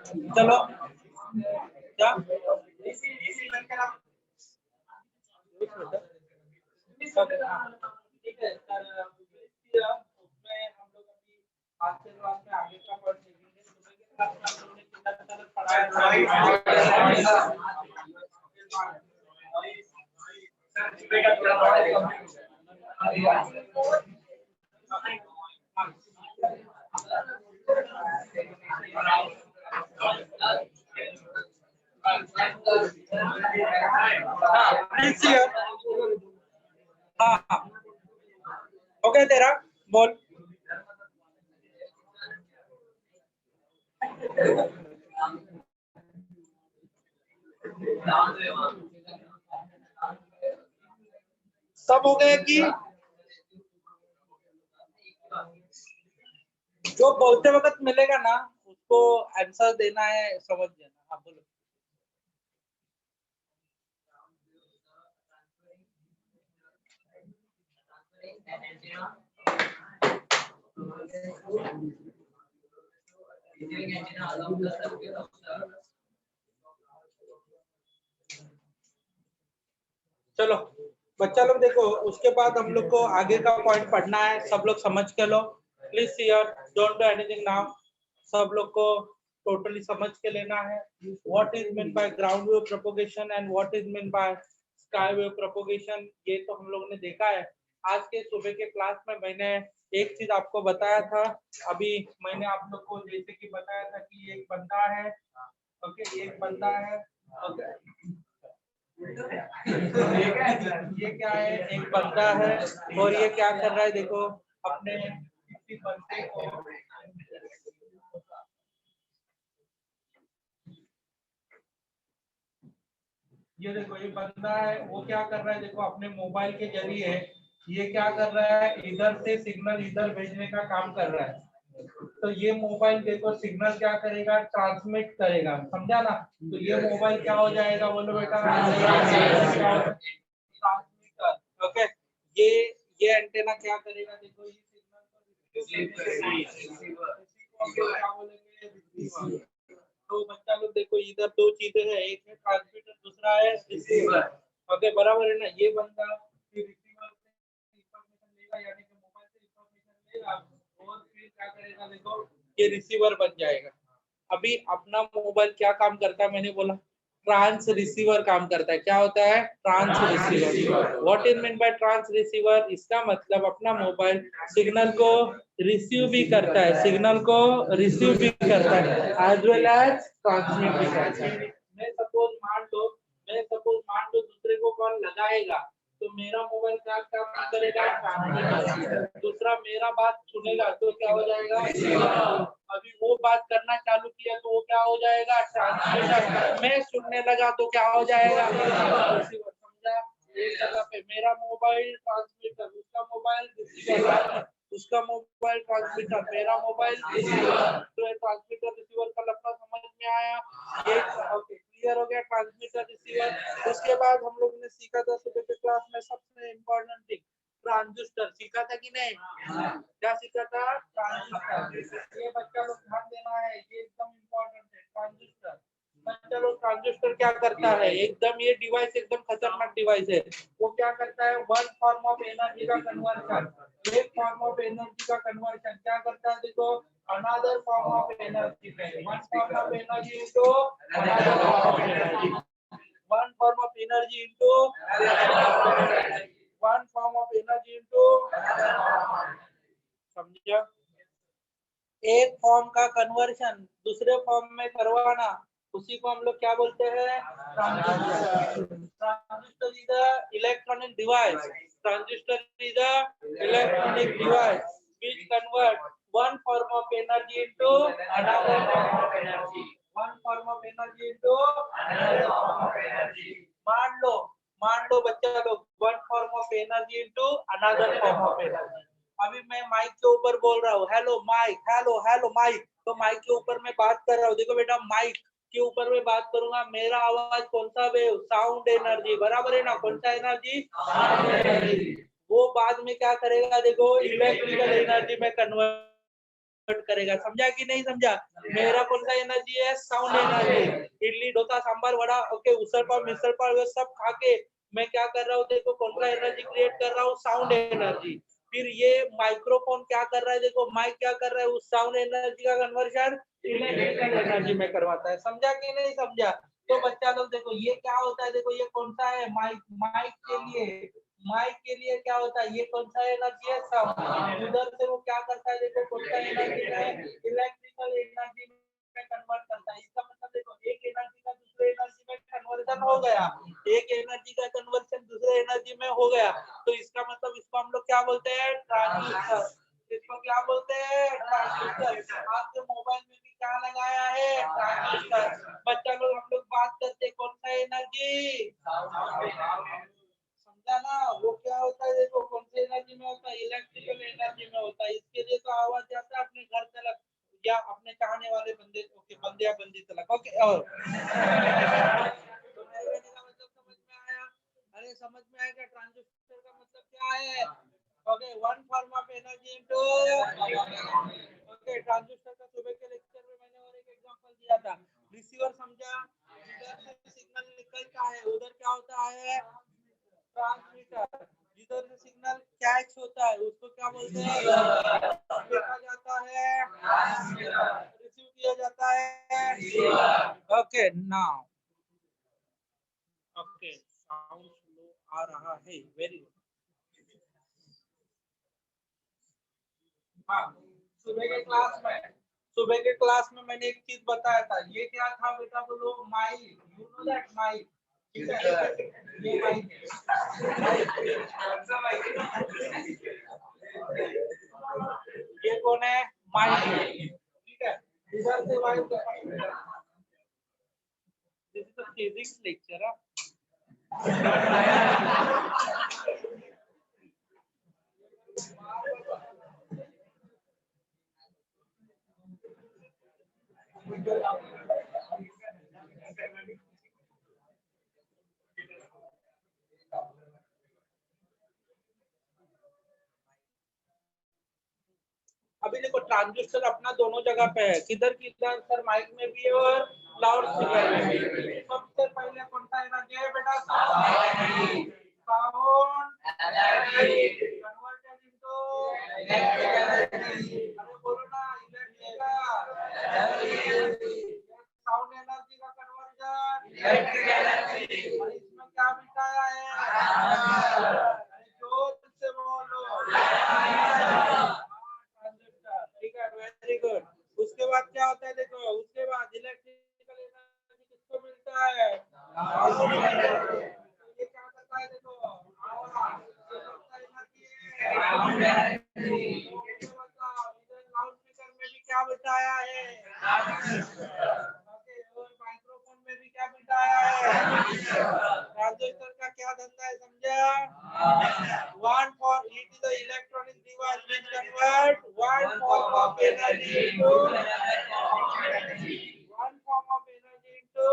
चलो क्या ठीक है सर, उसमें हम लोग अभी आज के क्लास में आगे का पढ़ देखेंगे। सुबह के क्लास में हम लोग ने कितना हाँ हो गया तेरा बोल। सब हो गया कि जो बोलते वक्त मिलेगा ना उसको आंसर देना है, समझ लेना। हाँ बोलो। चलो बच्चा लोग देखो, उसके बाद हम लोग को आगे का पॉइंट पढ़ना है। सब लोग समझ के लो please here, don't do anything now. सब लोग को टोटली समझ के लेना है। What is mean by ground wave propagation and what is mean by sky wave propagation, ये तो हम लोग ने देखा है। आज के सुबह के क्लास में मैंने एक चीज आपको बताया था। अभी मैंने आप लोग को जैसे कि बताया था कि एक बंदा है, ओके, एक बंदा है, ओके, ये क्या है, एक बंदा है और ये क्या कर रहा है देखो, अपने किसी बंदे को, ये देखो ये बंदा है, वो क्या कर रहा है देखो, अपने मोबाइल के जरिए ये क्या कर रहा है, इधर से सिग्नल इधर भेजने का काम कर रहा है। तो ये मोबाइल देखो सिग्नल क्या करेगा, ट्रांसमिट करेगा, समझा ना। तो ये मोबाइल क्या हो जाएगा, बोलो बेटा, ट्रांसमीटर। ओके, ये एंटेना क्या करेगा देखो, ये सिग्नल को, तो बच्चा लोग देखो इधर दो चीजें हैं, एक है ट्रांसमीटर, दूसरा है रिसीवर। ओके बराबर है ना। ये बंदा रिसीवर से इंफॉर्मेशन लेगा, यानी कि मोबाइल से इंफॉर्मेशन लेगा और फिर क्या करेगा देखो, ये रिसीवर बन जाएगा। अभी अपना मोबाइल क्या काम करता है, मैंने बोला ट्रांस रिसीवर काम करता है। क्या होता है, trans receiver. What is mean by trans receiver, इसका मतलब अपना मोबाइल सिग्नल को रिसीव भी करता है, सिग्नल को रिसीव भी करता है, एज वेल एज ट्रांसमिट भी करता है। मैं सपोज मान लो दूसरे को कॉल लगाएगा तो मेरा मोबाइल क्या काम करेगा, ट्रांसमीटर। दूसरा मेरा बात सुनेगा तो क्या हो जाएगा, अभी वो बात करना चालू किया तो वो क्या हो जाएगा, ट्रांसमीटर। मैं सुनने लगा तो क्या हो जाएगा, समझा। एक जगह पे मेरा मोबाइल ट्रांसमीटर, उसका मोबाइल रिसीवर, उसका मोबाइल ट्रांसमीटर, मेरा मोबाइल रिसीवर। तो ट्रांसमीटर रिसीवर का लफड़ा समझ में आया। ये ओके, क्लियर हो गया ट्रांसमीटर रिसीवर। उसके बाद हम लोग ने सीखा था सुबह के क्लास में सबसे इम्पोर्टेंट थिंग, ट्रांजिस्टर सीखा था कि नहीं। क्या सीखा था, ट्रांजिस्टर। ये बच्चा लोग ध्यान देना है, ये एकदम इम्पोर्टेंट है ट्रांजिस्टर। बच्चा लोग ट्रांजिस्टर क्या करता है, एकदम ये डिवाइस एकदम खतरनाक डिवाइस है। वो क्या करता है, वन फॉर्म ऑफ एनर्जी का कन्वर्शन, एक फॉर्म ऑफ एनर्जी का कन्वर्शन क्या करता है देखो, अनदर फॉर्म ऑफ एनर्जी में। One form of energy into another form of energy, one form of energy into one form of energy into, समझा। एक फॉर्म का कन्वर्शन दूसरे फॉर्म में करवाना, उसी को हम लोग क्या बोलते हैं, transistor. Transistor is a electronic device, transistor is a electronic device which convert one form of energy into another form of energy, one form of energy into another form of energy। मान लो बच्चा लोग, one form of energy into another form of energy। अभी मैं mic के ऊपर बोल रहा हूँ, hello mic, hello hello mic, तो माइक के ऊपर मैं बात कर रहा हूँ। देखो बेटा, माइक के ऊपर मैं बात करूंगा, मेरा आवाज कौन सा वेव, साउंड एनर्जी, बराबर है ना। कौन सा एनर्जी, साउंड एनर्जी। वो बाद में क्या करेगा देखो, इलेक्ट्रिकल एनर्जी में कन्वर्ट करेगा। समझा कि नहीं समझा? मेरा कौन सा एनर्जी है? Sound energy. Idli dosa sambar vada okay usal pav misal pav ये सब खा के मैं क्या कर रहा हूँ? देखो कौन सा एनर्जी क्रिएट कर रहा हूँ? Sound energy. फिर ये माइक्रोफोन क्या कर रहा है? देखो माइक क्या कर रहा है? उस साउंड एनर्जी का कन्वर्जन इलेक्ट्रिकल एनर्जी में करवाता है। समझा कि नहीं समझा? तो बच्चा लोग देखो ये क्या होता है? देखो ये कौन सा है? माइक। माइक के लिए क्या होता है? ये कौन सा एनर्जी है? साउंड। उधर से वो क्या करता है? देखो कौन सा एनर्जी में? इलेक्ट्रिकल एनर्जी में कन्वर्ट करता है। इसका मतलब देखो एक एनर्जी का दूसरे एनर्जी में कन्वर्जन हो गया। एक एनर्जी का कन्वर्जन दूसरे एनर्जी में हो गया। तो इसका मतलब इसको हम लोग क्या बोलते हैं? ट्रांजिस्टर। इसको क्या बोलते हैं? ट्रांजिस्टर। आपके मोबाइल में भी क्या लगाया है? ट्रांजिस्टर। बच्चा लोग हम लोग बात करते कौन सा एनर्जी? समझा ना? वो क्या होता है? देखो कौन सी एनर्जी में होता है? इलेक्ट्रिकल एनर्जी में होता है। इसके लिए तो आवाज जाता है अपने घर तक या अपने चाहने वाले बंदे ओके बंदे या बंदी तक ओके। और तो मेरे कहने का मतलब समझ में आया? अरे समझ में आएगा ट्रांजिस्टर का मतलब क्या है? Okay one form of energy into okay transistor का सुबह के लेक्चर में मैंने और एक एग्जांपल दिया था। रिसीवर समझा? इधर से सिग्नल निकलता है उधर क्या होता है? ट्रांसमीटर। जिधर से सिग्नल कैच होता है उसको क्या बोलते हैं? देखा जाता है रिसीव किया जाता है। Okay now okay sound slow आ रहा है। Very good. हाँ सुबह के क्लास में मैंने एक चीज बताया था। ये क्या था बेटा? बोलो mic. You know that mic. ठीक है ये माइक ये कौन है? माइक। ठीक है इधर से mic. This is the physics lecture. अभी देखो ट्रांजिस्टर अपना दोनों जगह पे है। किधर किधर? सर माइक में भी है और लाउड स्पीकर में भी। सबसे पहले कौन सा एनर्जी है बेटा? साउंड कन्वर्टेड इनटू अरे बोलो ना इलेक्ट्रिकल साउंड एनर्जी का कन्वर्जन इलेक्ट्रिक एनर्जी। और इसमें क्या बिठाया है? जोर से बोलो। ठीक है वेरी गुड। उसके बाद क्या होता है? देखो उसके बाद इलेक्ट्रिकल एनर्जी किसको मिलता है? ये क्या करता है? देखो लाउड स्पीकर में भी क्या बिठाया है? माइक्रोफोन में भी क्या बिठाया है? ट्रांजिस्टर का क्या धंधा है? समझा? One form it is the electronic device which convert one form of energy into one form of energy into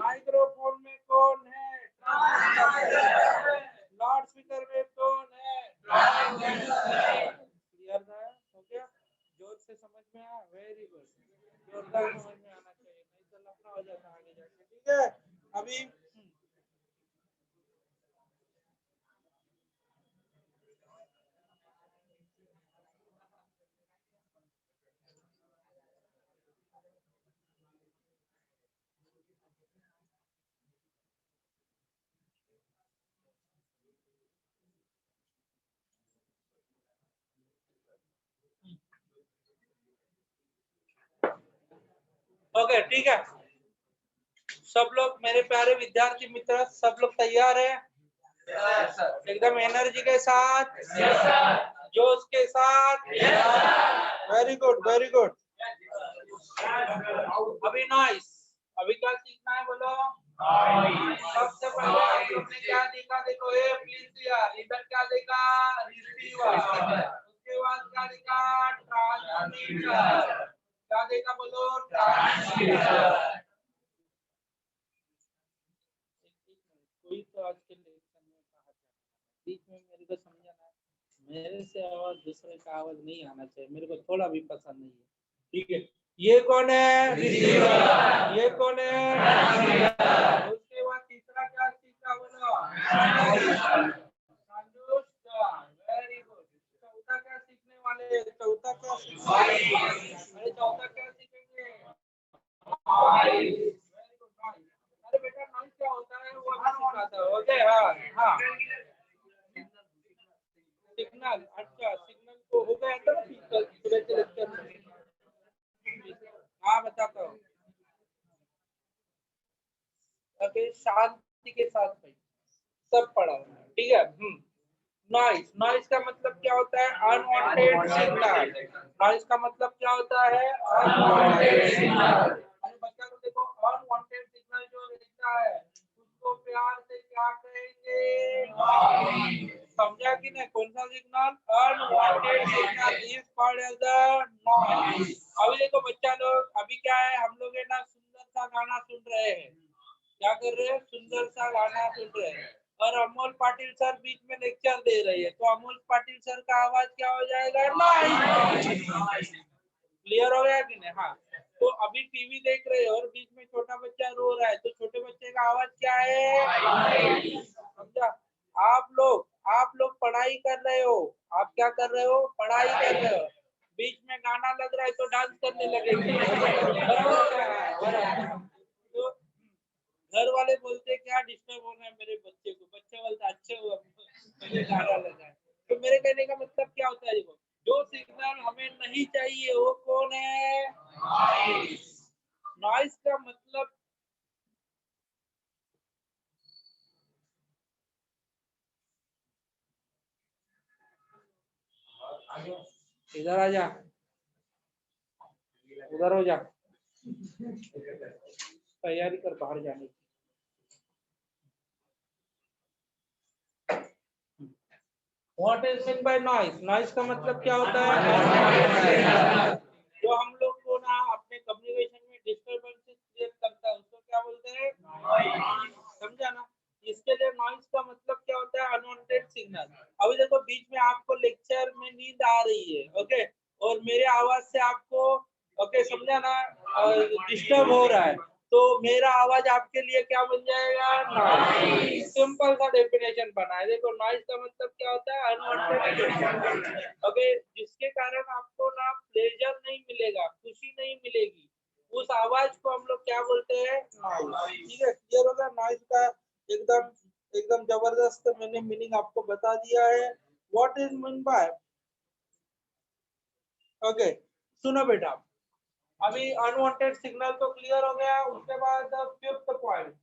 microphone में कौन है? लाउड स्पीकर में कौन है? क्लियर था? हो गया? जोर से समझ में आया? Very good. जोरदार समझ में आना चाहिए नहीं तो लफड़ा हो जाता आगे जाके। ठीक है अभी ओके ठीक है सब लोग मेरे प्यारे विद्यार्थी मित्र सब लोग तैयार है? एकदम एनर्जी के साथ जोश के साथ। Very good very good. अभी नॉइस। अभी क्या सीखना है बोलो? सबसे पहले आप लोग ने क्या देखा? देखो ए प्लीज यार इधर क्या देखा? रिसीवर। उसके बाद क्या देखा? ट्रांसमीटर। क्या देखा बोलो? ट्रांसमीटर। कोई तो आज के लेक्चर में कहा बीच में मेरे को समझाना मेरे से आवाज दूसरे का आवाज नहीं आना चाहिए, मेरे को थोड़ा भी पसंद नहीं है। ठीक है, ये कौन है? रिसीवर। ये कौन है? उसके बाद तीसरा क्या सीखा बोलो? Very good. चौथा क्या सीखने वाले? चौथा क्या सीखेंगे? अरे चौथा क्या सीखेंगे? अरे बेटा नॉइज क्या होता है वो भी सिखाता है। ओके, हाँ हाँ, सिग्नल। अच्छा, सिग्नल तो हो गया था ना सुबह के लेक्चर में। हाँ बताता हूँ। ओके, शांति के साथ भाई सब पढ़ा हुआ है, ठीक है। नॉइस, नॉइस का मतलब क्या होता है? Unwanted signal. नॉइस का मतलब क्या होता है? Unwanted signal. अरे बच्चा को देखो, अनवांटेड सिग्नल जो रहता है उसको प्यार से क्या कहेंगे? नॉइस। समझा कि नहीं? कौन सा signal? Unwanted signal is called as the noise. अभी देखो बच्चा लोग, अभी क्या है, हम लोग है ना सुंदर सा गाना सुन रहे हैं। क्या कर रहे हैं? सुंदर सा गाना सुन रहे हैं। और अमोल पाटिल सर बीच में लेक्चर दे रही है, तो अमोल पाटिल सर का आवाज क्या हो जाएगा? नॉइस। क्लियर हो गया कि नहीं? हाँ। तो अभी टीवी देख रहे हो और बीच में छोटा बच्चा रो रहा है, तो छोटे बच्चे का आवाज क्या है? समझा? आप लोग पढ़ाई कर रहे हो। आप क्या कर रहे हो? पढ़ाई कर रहे हो। बीच में गाना लग रहा है तो डांस करने लगेंगे। बराबर। तो घर वाले बोलते क्या डिस्टर्ब हो रहा है मेरे बच्चे को, बच्चे बोलते अच्छे हुआ मुझे गाना लगा है। तो मेरे कहने का मतलब क्या होता है? देखो, जो सिग्नल हमें नहीं चाहिए वो कौन है? नॉइस। नॉइस का मतलब, इधर आ जा, उधर हो जा, तैयारी कर बाहर जाने की। What is mean bye noise? Noise का मतलब क्या होता है? जो हम लोग को ना अपने कम्युनिकेशन में डिस्टरबेंसेस क्रिएट करता है उसको क्या बोलते हैं? नॉइस। समझा ना? इसके लिए नॉइस का मतलब क्या होता है? Unwanted signal. अभी देखो बीच में आपको लेक्चर में नींद आ रही है, ओके, और मेरे आवाज से आपको, ओके समझा ना, डिस्टर्ब हो रहा है, तो मेरा आवाज आपके लिए क्या बन जाएगा? नॉइस। सिंपल सा डेफिनेशन बना है। देखो नॉइस का मतलब क्या होता है? अनवांटेड। ओके, जिसके कारण आपको ना प्लेजर नहीं मिलेगा, खुशी नहीं मिलेगी, उस आवाज को हम लोग क्या बोलते हैं? नॉइस। ठीक है, क्लियर होगा? नॉइस का एकदम एकदम जबरदस्त मैंने मीनिंग आपको बता दिया है। What is mean bye, okay, सुनो बेटा, अभी अनवांटेड सिग्नल तो क्लियर हो गया। उसके बाद फिफ्थ पॉइंट,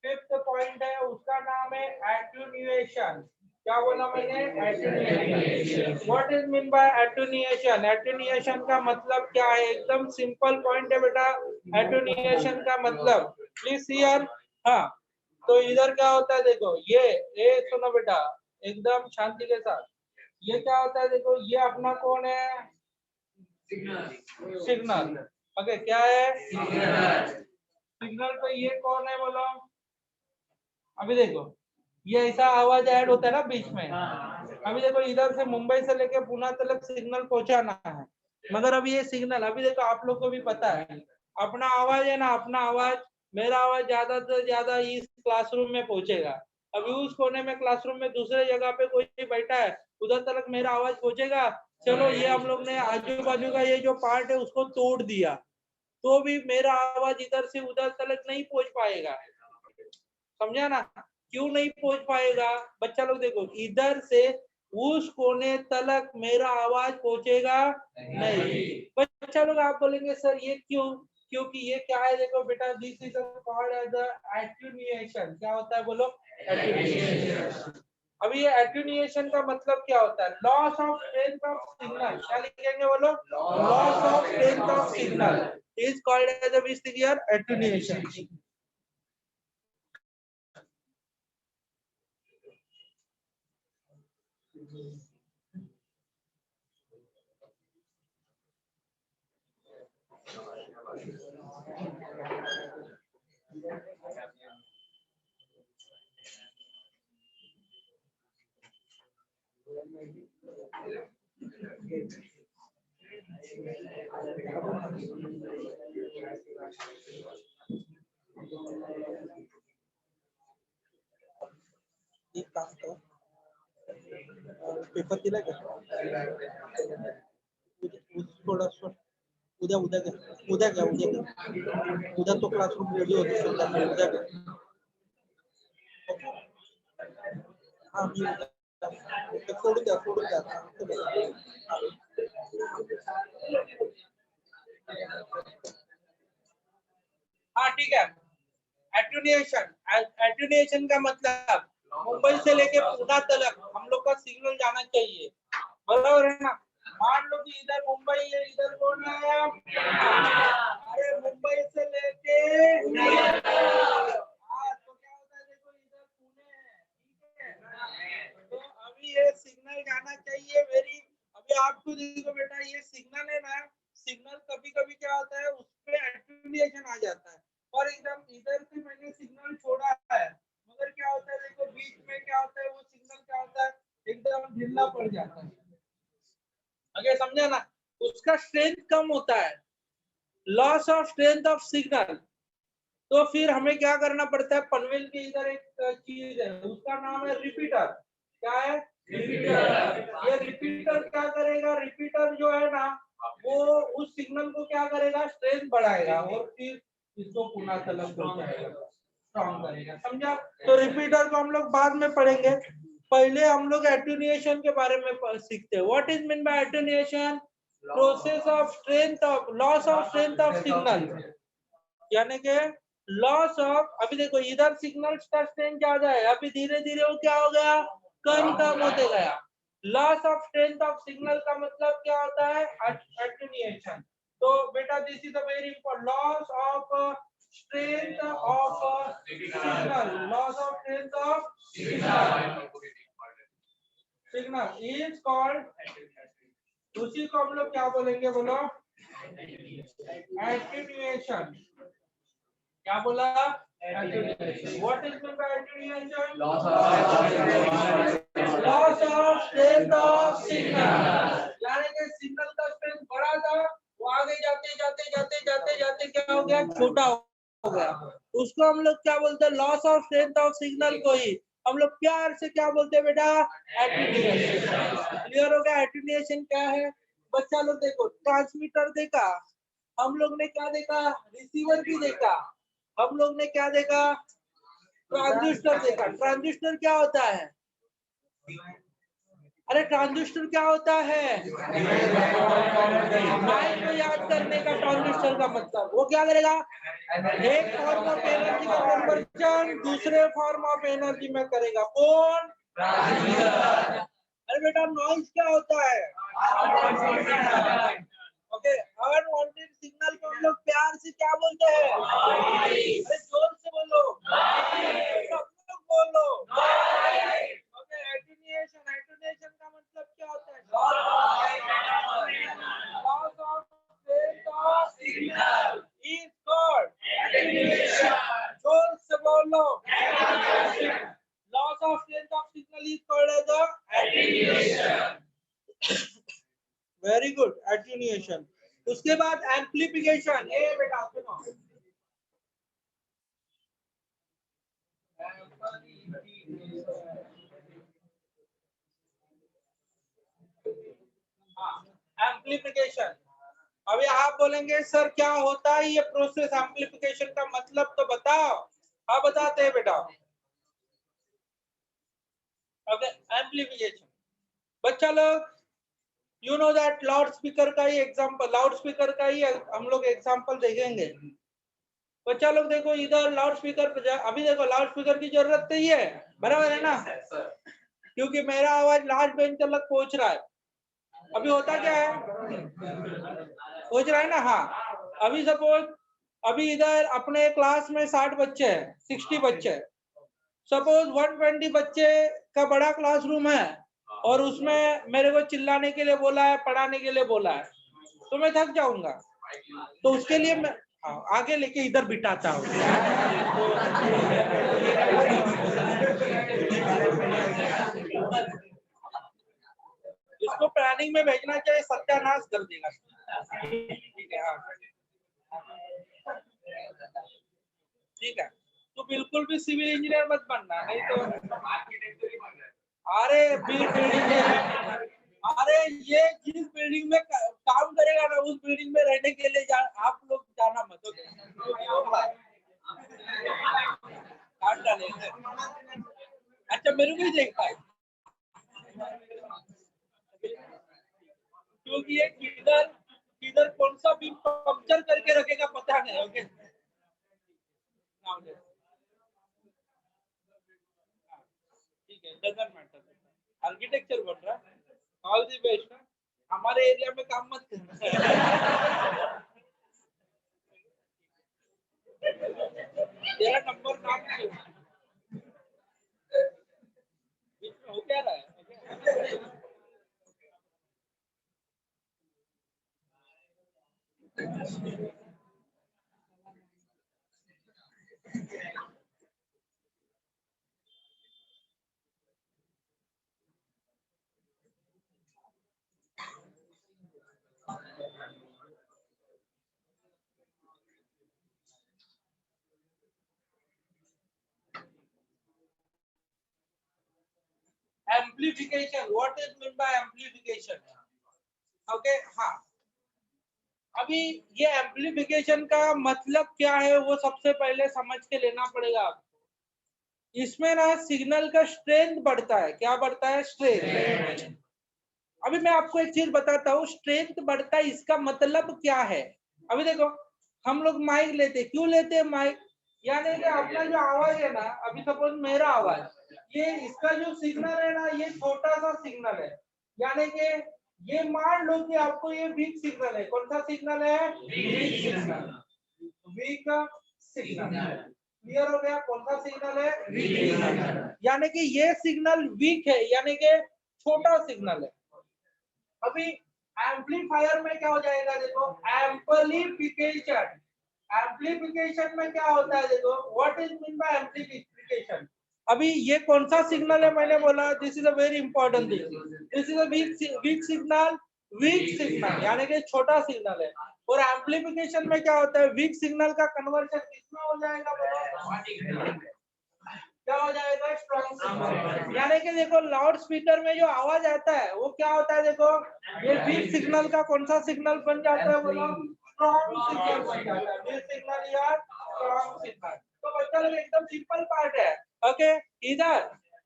फिफ्थ पॉइंट है उसका नाम है एटेन्यूएशन। क्या बोला मैंने? Attenuation. What is mean bye attenuation? Attenuation का मतलब क्या है? एकदम सिंपल पॉइंट है बेटा। एटेन्यूएशन का मतलब, प्लीज हियर, हाँ, तो इधर क्या होता है? देखो ये सुनो बेटा एकदम शांति के साथ। ये क्या होता है? देखो ये अपना कौन है? सिग्नल। ओके, क्या है? सिग्नल। तो ये कौन है बोलो? अभी देखो ये ऐसा आवाज ऐड होता है ना बीच में। अभी देखो इधर से मुंबई से लेके पुणे तक सिग्नल पहुंचाना है, मगर अभी ये सिग्नल, अभी देखो आप लोग को भी पता है अपना आवाज है ना, अपना आवाज, मेरा आवाज ज्यादा से ज्यादा इस क्लासरूम में पहुंचेगा। अभी उस कोने में क्लासरूम में दूसरे जगह पे कोई बैठा है, उधर तक मेरा आवाज पहुंचेगा? चलो ये हम लोग ने आजू बाजू का ये जो पार्ट है उसको तोड़ दिया, तो भी मेरा आवाज इधर से उधर तक नहीं पहुंच पाएगा। समझा ना? क्यों नहीं पहुंच पाएगा? बच्चा लोग देखो, इधर से उस कोने तक मेरा आवाज पहुंचेगा नहीं। बच्चा लोग आप बोलेंगे सर ये क्यों? क्योंकि ये क्या है? देखो बेटा, this is called as the attenuation. क्या होता है बोलो? एटेन्यूएशन। अभी ये एटेन्यूएशन का मतलब क्या होता है? Loss of strength of signal. क्या लिखेंगे बोलो? Loss of strength of signal is called as the विस्टिगियर एटेन्यूएशन। एक काम करो, पेपर दिला का थोड़ा उद्या तो क्लासरूम रेडी होतो उद्या सोडून द्या हाँ ठीक है। एट्यूनेशन का मतलब मुंबई से लेके पुणे तक हम लोग का सिग्नल जाना चाहिए, बराबर है ना। मान लो कि इधर मुंबई है, इधर कौन है? अरे मुंबई से लेके तो क्या होता है, देखो इधर पुणे है, ठीक है। तो अभी ये सिग्नल जाना चाहिए वेरी। अभी आपको देखो बेटा, ये सिग्नल है ना, सिग्नल कभी कभी क्या होता है, उस पे एट्यूनेशन आ जाता है। और एकदम इधर से मैंने सिग्नल छोड़ा है, मगर क्या होता है देखो, बीच में क्या होता है, वो सिग्नल क्या होता है, एकदम ढीला पड़ जाता है। आगे समझा ना, उसका स्ट्रेंथ कम होता है, loss of strength of signal. तो फिर हमें क्या करना पड़ता है, पनवेल के इधर एक चीज है, उसका नाम है रिपीटर। क्या है? रिपीटर। ये रिपीटर क्या करेगा, रिपीटर जो है ना, वो उस सिग्नल को क्या करेगा, स्ट्रेंथ बढ़ाएगा और फिर इसको पुनः तलब पहुंचाएगा, स्ट्रॉन्ग करेगा। समझा? तो रिपीटर को हम लोग बाद में पढ़ेंगे, पहले हम लोग एट्यूनेशन के बारे में सीखते हैं। What is mean bye attenuation? Process of strength of loss of strength of signal, यानी कि लॉस ऑफ, अभी देखो इधर सिग्नल का स्ट्रेंथ ज्यादा है, अभी धीरे धीरे वो क्या हो गया, कम होते गया। Loss of strength of signal का मतलब क्या होता है, एट्यूनेशन। तो बेटा this is a very important, loss of strength of signal, loss of strength of signal is called, उसी को हम लोग क्या बोलेंगे, बोलो, एट्यूनेशन। क्या बोला? What is mean bye attenuation? Loss of strength of signal, यानी कि सिग्नल का स्ट्रेंथ बड़ा था, वो आगे जाते जाते क्या हो गया, छोटा हो गया। उसको हम लोग क्या बोलते हैं, loss of strength of signal को ही हम लोग प्यार से क्या बोलते हैं बेटा, एट्यूनेशन। क्लियर हो गया? एट्यूनेशन क्या है बच्चा लोग? देखो ट्रांसमीटर देखा, हम लोग ने क्या देखा, रिसीवर भी देखा, हम लोग ने क्या देखा, ट्रांजिस्टर देखा। ट्रांजिस्टर क्या होता है? अरे ट्रांजिस्टर क्या होता है? माइक को याद करने का ट्रांजिस्टर का मतलब, वो क्या करेगा, एक फॉर्म ऑफ एनर्जी का कन्वर्जन दूसरे फॉर्म ऑफ एनर्जी में करेगा। कौन? ट्रांजिस्टर। अरे बेटा नॉइज क्या होता है? ओके, अनवांटेड सिग्नल को हम लोग प्यार से क्या बोलते हैं? अरे जोर से बोलो, सब लोग बोलो। ओके, एट्यूनेशन, एट्यूनेशन का मतलब क्या होता है? Loss of strength of signal is called attenuation. जोर से बोलो, loss of strength of signal is called as attenuation. Very good, attenuation. उसके बाद एम्प्लीफिकेशन। ये बेटा सुनो, एम्प्लीफिकेशन। अभी आप बोलेंगे सर क्या होता है ये प्रोसेस, एम्प्लीफिकेशन का मतलब तो बताओ। हाँ बताते हैं बेटा। ओके, एम्प्लीफिकेशन बच्चा लोग, you know that loud speaker का ही एग्जांपल, लाउड स्पीकर का ही हम लोग एग्जांपल देखेंगे। बच्चा लोग देखो इधर लाउड स्पीकर पे, अभी देखो लाउड स्पीकर की जरूरत नहीं है, बराबर है ना, क्योंकि मेरा आवाज लास्ट बेंच तक पहुंच रहा है। अभी होता क्या है, पहुंच रहा है ना। हाँ, अभी सपोज अभी इधर अपने क्लास में 60 बच्चे हैं, 60 बच्चे, सपोज 120 बच्चे का बड़ा क्लासरूम है और उसमें मेरे को चिल्लाने के लिए बोला है, पढ़ाने के लिए बोला है, तो मैं थक जाऊंगा। तो उसके लिए मैं आगे लेके इधर बिठाता हूँ। इसको प्लानिंग में भेजना चाहिए, सत्यानाश कर देगा। ठीक है, हाँ ठीक है। तो बिल्कुल भी सिविल इंजीनियर मत बनना, नहीं तो अरे अरे ये जिस बिल्डिंग में काम करेगा ना, उस बिल्डिंग में रहने के लिए आप लोग जाना मत। काट डालेंगे। अच्छा, मेरे को ही देखता है क्योंकि ये किधर किधर कौन सा भी पंक्चर करके रखेगा पता नहीं। ओके, ठीक है, डजंट मैटर। आर्किटेक्चर बन रहा है, ऑल द बेस्ट। हमारे एरिया में काम मत करना। तेरा नंबर काम नहीं हो क्या रहा है। Amplification, what is mean by amplification? Okay, हाँ, अभी ये एम्प्लीफिकेशन का मतलब क्या है वो सबसे पहले समझ के लेना पड़ेगा आपको। इसमें ना सिग्नल का स्ट्रेंथ बढ़ता है। क्या बढ़ता है? स्ट्रेंथ। अभी मैं आपको एक चीज बताता हूँ, स्ट्रेंथ बढ़ता है इसका मतलब क्या है। अभी देखो, हम लोग माइक लेते, क्यों लेते हैं माइक? यानी कि अपना जो आवाज है ना, अभी सपोज मेरा आवाज, ये इसका जो सिग्नल है ना, ये छोटा सा सिग्नल है। यानी कि ये मान लो कि आपको ये वीक सिग्नल है। कौन सा सिग्नल है? Weak signal. Weak signal. Clear हो गया? कौन सा सिग्नल है? Weak signal. यानी कि ये सिग्नल वीक है, यानी कि छोटा सिग्नल है। अभी एम्पलीफायर में क्या हो जाएगा? देखो, एम्पलीफिकेशन। एम्पलीफिकेशन में क्या होता है? देखो, what is mean bye amplification? अभी ये कौन सा सिग्नल है? मैंने बोला this is a very important thing. This is a weak signal. Weak signal यानी कि छोटा सिग्नल है। और एम्पलीफिकेशन में क्या होता है? वीक सिग्नल का कन्वर्जन किसमें हो जाएगा? बोलो, क्या हो जाएगा? Strong signal. यानी कि देखो, लाउड स्पीकर में जो आवाज आता है वो क्या होता है? देखो, ये वीक सिग्नल का कौन सा सिग्नल बन जाता है? बोलो, स्ट्रॉन्ग सिग्नल बन जाता है। वीक सिग्नल या स्ट्रॉन्ग सिग्नल। तो बच्चा लोग एकदम सिंपल पार्ट है। ओके, इधर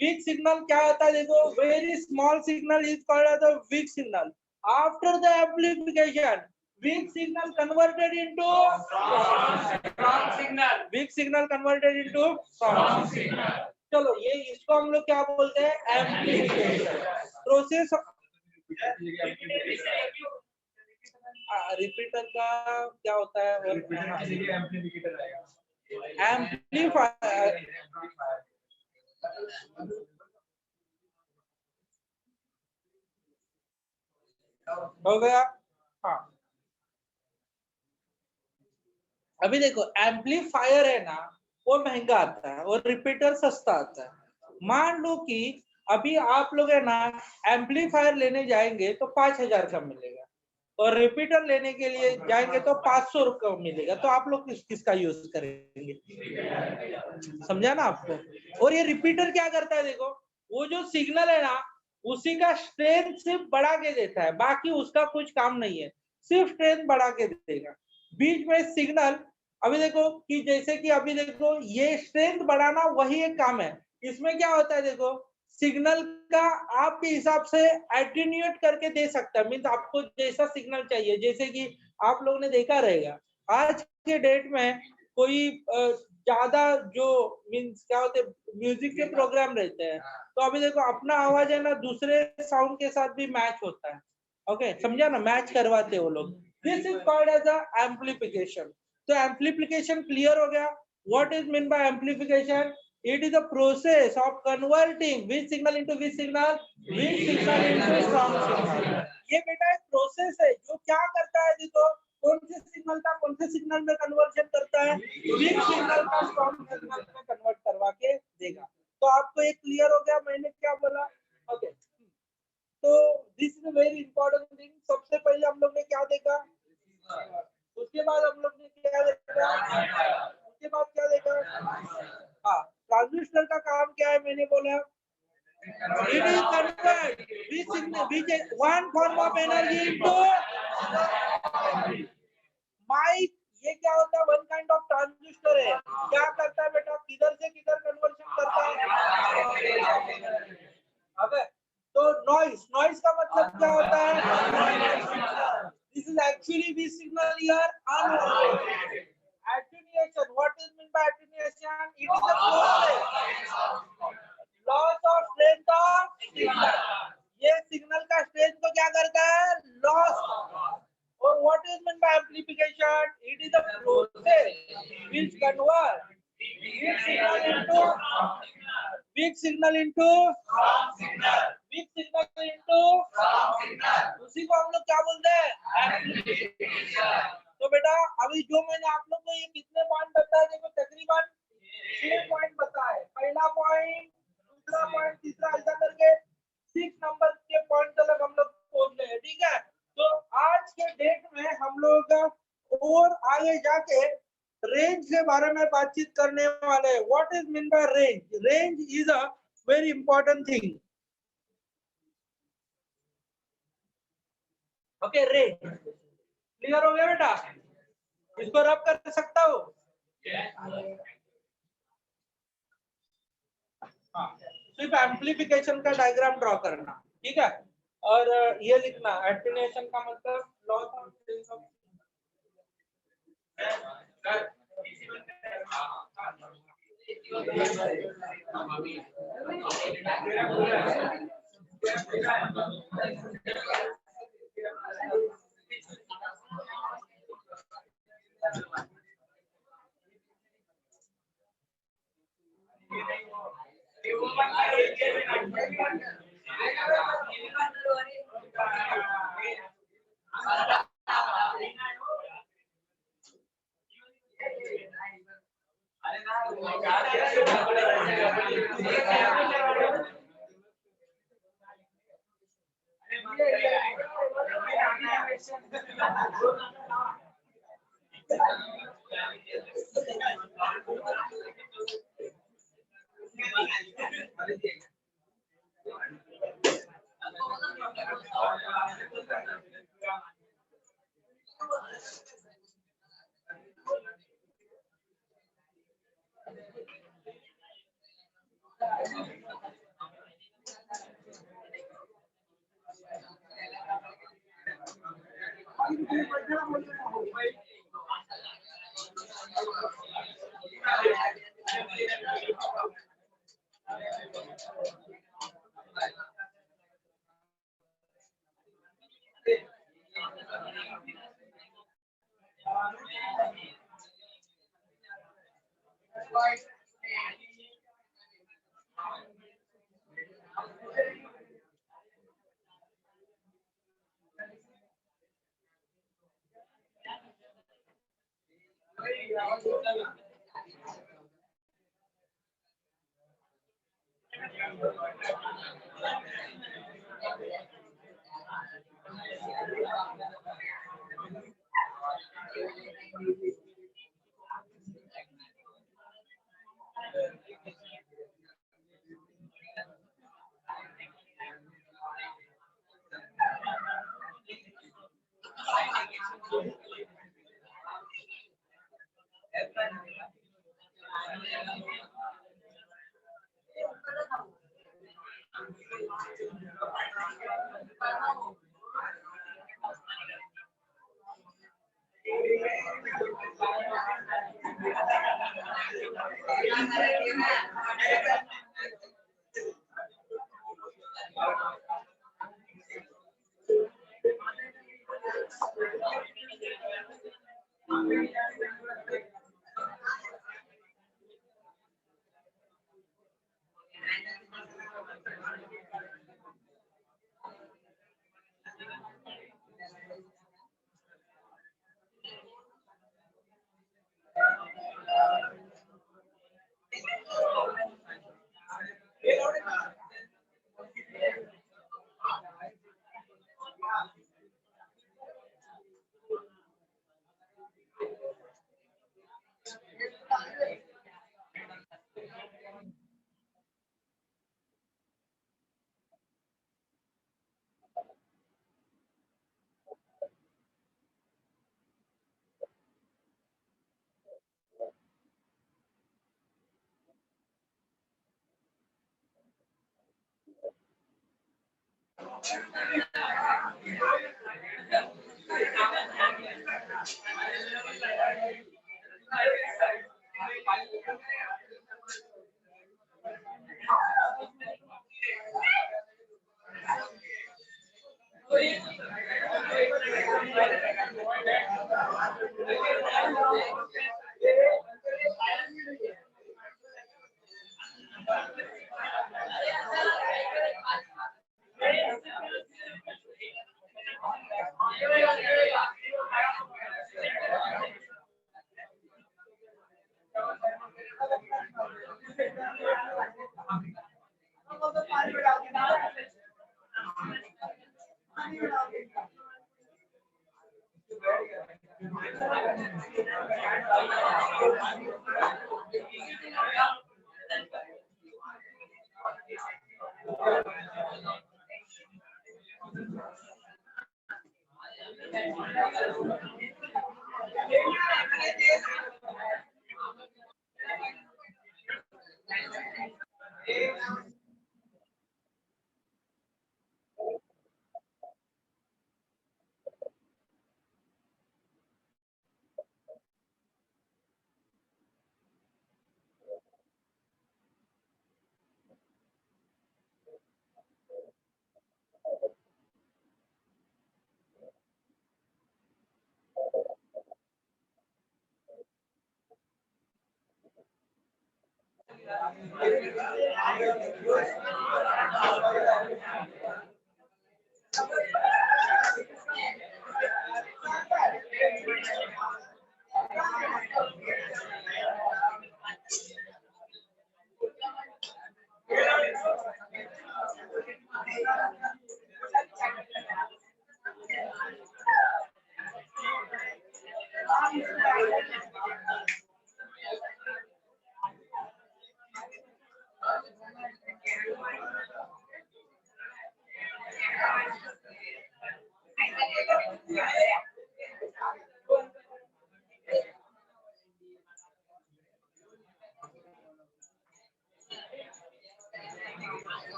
वीक सिग्नल क्या होता है? देखो, very small signal is called as the weak signal. After the amplification, weak signal converted into strong signal. Weak signal converted into strong signal. चलो, ये इसको हम लोग क्या बोलते हैं? Amplification process. रिपीटर का क्या होता है? एम्पलीफायर। हो गया? हाँ, अभी देखो, एम्पलीफायर है ना, वो महंगा आता है और रिपीटर सस्ता आता है। मान लो कि अभी आप लोग है ना एम्पलीफायर लेने जाएंगे तो 5,000 का मिलेगा, और रिपीटर लेने के लिए जाएंगे तो 500 रुपये मिलेगा। तो आप लोग किसका यूज करेंगे? समझा ना आपको? और ये रिपीटर क्या करता है? देखो, वो जो सिग्नल है ना, उसी का स्ट्रेंथ सिर्फ बढ़ा के देता है, बाकी उसका कुछ काम नहीं है, सिर्फ स्ट्रेंथ बढ़ा के देगा। बीच में सिग्नल, अभी देखो कि जैसे कि अभी देखो, ये स्ट्रेंथ बढ़ाना वही एक काम है। इसमें क्या होता है? देखो, सिग्नल का आपके हिसाब से एटीन्यूएट करके दे सकता है। मीन्स आपको जैसा सिग्नल चाहिए, जैसे कि आप लोगों ने देखा रहेगा आज के डेट में कोई ज्यादा जो मीन्स क्या होते हैं, म्यूजिक के प्रोग्राम रहते हैं, तो अभी देखो अपना आवाज है ना दूसरे साउंड के साथ भी मैच होता है। ओके, समझा ना? मैच करवाते हैं वो लोग। This is called as a amplification. तो एम्प्लीफिकेशन क्लियर हो गया? What is mean by amplification? It is a process of converting which signal into which signal? Weak signal into strong signal. ये बेटा एक प्रोसेस है जो क्या करता है? देखो, कौन से सिग्नल का कौन से सिग्नल में कन्वर्जन करता है? वीक सिग्नल का स्ट्रॉन्ग सिग्नल में कन्वर्ट करवा के देगा। तो आपको एक क्लियर हो गया मैंने क्या बोला? ओके, तो this is very important thing. सबसे पहले हम लोग ने क्या देखा, उसके बाद हम लोग ने क्या देखा, उसके बाद क्या देखा, हाँ ट्रांजिस्टर का काम क्या है, मैंने बोला it is convert which one form of energy into mic. ये क्या होता है, वन काइंड ऑफ ट्रांजिस्टर है। क्या करता है बेटा, किधर से किधर कन्वर्शन करता है। अबे तो नॉइस, नॉइस का मतलब क्या होता है, this is actually we signal here unwanted attenuation। what is meant by attenuation, it is the process loss of strength of signal। ये सिग्नल का स्ट्रेंथ को क्या करता है, लॉस। और what is meant by amplification, it is the process which convert weak signal into weak signal into उसी को हम लोग क्या बोलते हैं, amplification। तो बेटा अभी जो मैंने आप लोग को ये कितने पॉइंट बताए, देखो तकरीबन 6 पॉइंट बताए। पहला पॉइंट, दूसरा पॉइंट, तीसरा, ऐसा करके 6 नंबर के पॉइंट तक हम लोग पहुंच गए। ठीक है, तो आज के डेट में हम लोग और आगे जाके रेंज के बारे में बातचीत करने वाले हैं। What is mean by range, range is a very important thing. Okay, range clear हो गया बेटा, इसको रब कर सकता हो। हाँ, सिर्फ एम्प्लीफिकेशन का डायग्राम ड्रॉ करना, ठीक है। और ये लिखना एटेन्यूएशन का मतलब loss of strength of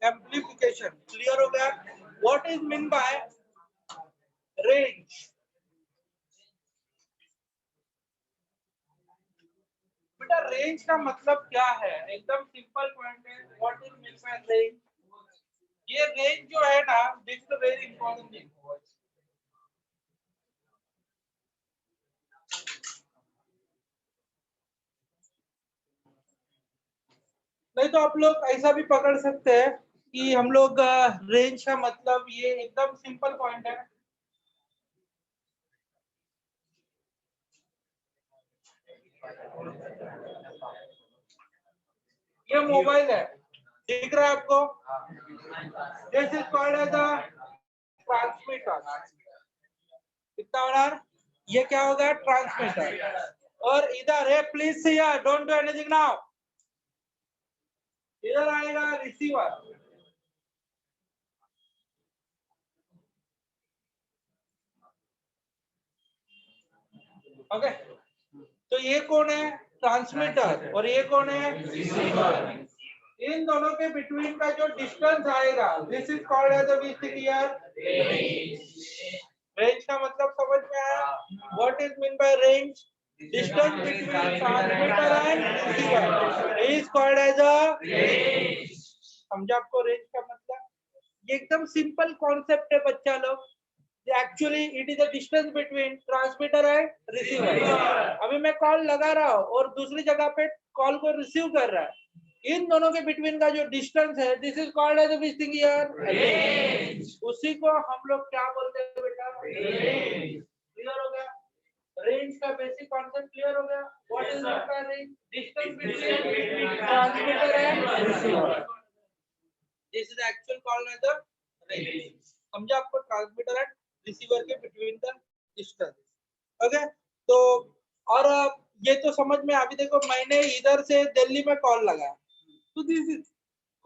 amplification clear हो गया? What is mean by range? बेटा रेंज का मतलब क्या है? एकदम सिंपल पॉइंट है। What is mean by range? ये रेंज जो है ना, this is a very important thing. नहीं तो आप लोग ऐसा भी पकड़ सकते हैं कि हम लोग रेंज का मतलब ये एकदम सिंपल पॉइंट है। ये मोबाइल है, दिख रहा है आपको? This is called as a transmitter. कितना हो रहा है? ये क्या होगा? ट्रांसमीटर। और इधर है, please see here, don't do anything now. इधर आएगा रिसीवर। ओके, तो ये कौन है? ट्रांसमीटर। और ये कौन है? रिसीवर। इन दोनों के बिटवीन का जो डिस्टेंस आएगा, this is called as a range का मतलब समझ में आया? What is mean by range? Distance between transmitter and receiver is called as a range. समझा आपको रेंज का मतलब? ये एकदम सिंपल कॉन्सेप्ट है बच्चा लोग। Actually it is the distance between transmitter and receiver. अभी मैं कॉल लगा रहा हूँ और दूसरी जगह पे कॉल को रिसीव कर रहा है, इन दोनों के बिटवीन का जो डिस्टेंस है, this is called as range. उसी को हम लोग क्या बोलते हैं बेटा? रेंज। क्लियर हो गया? रेंज का बेसिक कॉन्सेप्ट क्लियर हो गया? What is range? Distance between transmitter and receiver. This is actual called as range. समझा आपको? ट्रांसमीटर एंड रिसीवर के बिटवीन द डिस्टेंस। ओके, तो और ये तो समझ में। अभी देखो, मैंने इधर से दिल्ली में कॉल लगाया, तो this is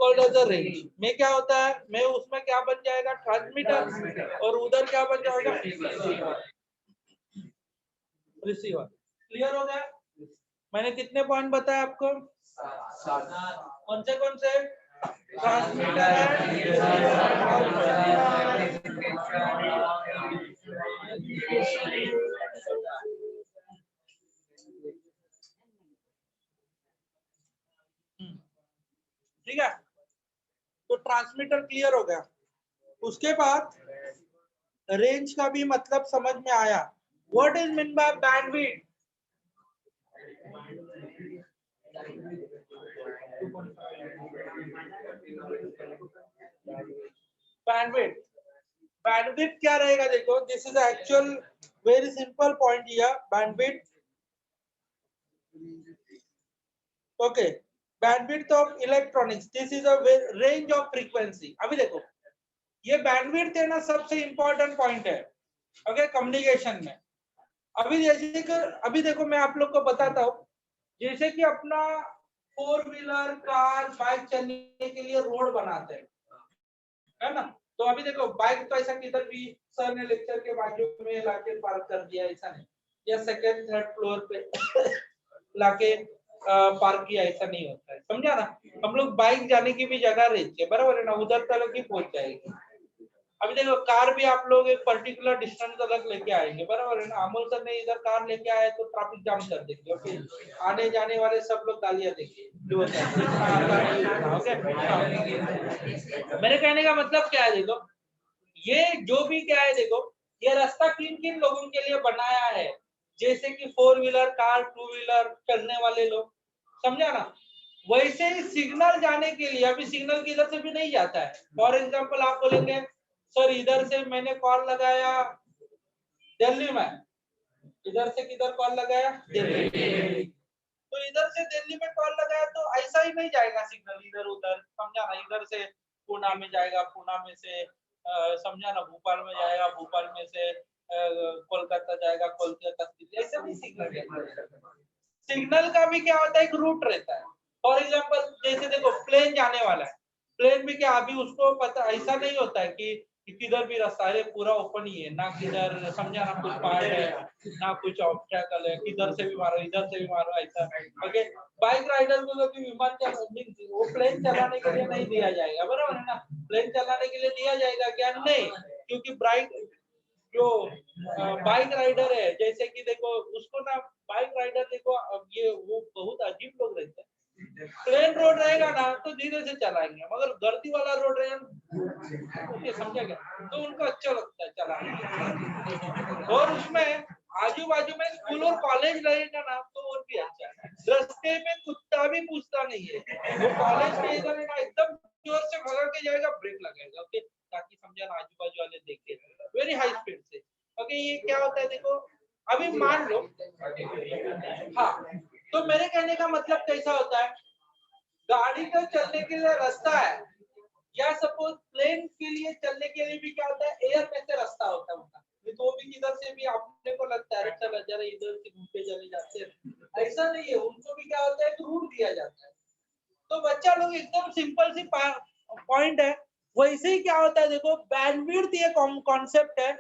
called as a range. में क्या होता है? मैं उसमें क्या बन जाएगा? ट्रांसमीटर। और उधर क्या बन जाएगा? रिसीवर। क्लियर हो गया? मैंने कितने पॉइंट बताए आपको? कौन से? ट्रांसमीटर ठीक है, तो ट्रांसमीटर क्लियर हो गया। उसके बाद रेंज का भी मतलब समझ में आया। What is mean bye bandwidth? Bandwidth, bandwidth क्या रहेगा? देखो, this is actual very simple point here. Bandwidth, okay, bandwidth of electronics, this is a range of frequency. अभी देखो, ये बैंडविड्थ है ना, सबसे इंपॉर्टेंट पॉइंट है ओके कम्युनिकेशन में। अभी जैसे कि अभी देखो, मैं आप लोग को बताता हूँ, जैसे कि अपना 4 व्हीलर कार बाइक चलने के लिए रोड बनाते हैं, है ना? तो अभी देखो, बाइक तो ऐसा किधर भी सर ने लेक्चर के बाजू में लाके पार्क कर दिया, ऐसा नहीं, या सेकंड थर्ड फ्लोर पे लाके पार्क किया, ऐसा नहीं होता है। समझा ना? हम लोग बाइक जाने की भी जगह रहती है, बराबर है ना? उधर तक ही पहुंच जाएगी। अभी देखो, कार भी आप लोग एक पर्टिकुलर डिस्टेंस तक लेके आएंगे, बराबर है ना? अमोल सर ने इधर कार लेके आए तो ट्रैफिक जाम कर देंगे, ओके? आने जाने वाले सब लोग गालियां देंगे। मेरे कहने का मतलब क्या है? देखो, ये जो भी क्या है, देखो, ये रास्ता किन किन लोगों के लिए बनाया है? जैसे कि 4 व्हीलर कार, 2 व्हीलर चलने वाले लोग, समझा ना? वैसे ही सिग्नल जाने के लिए, अभी सिग्नल किधर से भी नहीं जाता है। फॉर एग्जांपल आप बोलेंगे, सर इधर से मैंने कॉल लगाया दिल्ली में, इधर से किधर कॉल लगाया? दिल्ली। तो इधर से दिल्ली में कॉल लगाया तो ऐसा ही नहीं जाएगा सिग्नल इधर उधर, समझा ना? इधर से पुणे में जाएगा, पुणे में से समझा ना, भोपाल में जाएगा, भोपाल में से कोलकाता जाएगा, कोलकाता ऐसे भी सिग्नल। सिग्नल का भी क्या होता है? एक रूट रहता है। फॉर एग्जांपल, जैसे देखो, प्लेन जाने वाला है, प्लेन में क्या अभी उसको पता, ऐसा नहीं होता है कि किधर भी रास्ता है पूरा ओपन ही है ना, किधर समझा ना कुछ पहाड़ है ना कुछ ऑब्स्टेकल है, किधर से भी मारो इधर से भी मारो, ऐसा। ओके, बाइक राइडर को कभी विमान वो प्लेन चलाने के लिए नहीं दिया जाएगा, बराबर है ना? प्लेन चलाने के लिए दिया जाएगा क्या? नहीं, क्योंकि जो बाइक राइडर है, जैसे कि देखो उसको ना, बाइक राइडर देखो, अब ये वो बहुत अजीब लोग रहते हैं। प्लेन रोड रहेगा ना तो धीरे से चलाएंगे, मगर गर्दी वाला रोड रहेगा, ओके समझा क्या? तो उनको अच्छा लगता है चलाने। और उसमें आजू बाजू में स्कूल और कॉलेज रहेगा ना तो और भी अच्छा है। रास्ते में कुत्ता भी पूछता नहीं है, वो कॉलेज में इधर है ना एकदम जोर से भगा के जाएगा, ब्रेक लगाएगा, ओके, ताकि समझा ना आजू बाजू वाले देखे, वेरी हाई स्पीड से। ओके, ये क्या होता है देखो, अभी मान लो, हाँ, तो मेरे कहने का मतलब कैसा होता है, गाड़ी का चलने के लिए रास्ता है, या सपोज प्लेन के लिए चलने के लिए भी क्या होता है, एयर में से रास्ता होता है उनका, तो वो भी किधर से भी अपने को लगता है चल जरा इधर से घूम के चले जाते हैं, ऐसा नहीं है, उनको भी क्या होता है, एक रूट दिया जाता है। तो बच्चा लोग एकदम सिंपल सी पॉइंट है, वैसे ही क्या होता है देखो, बैंडविड्थ ये कॉन्सेप्ट है,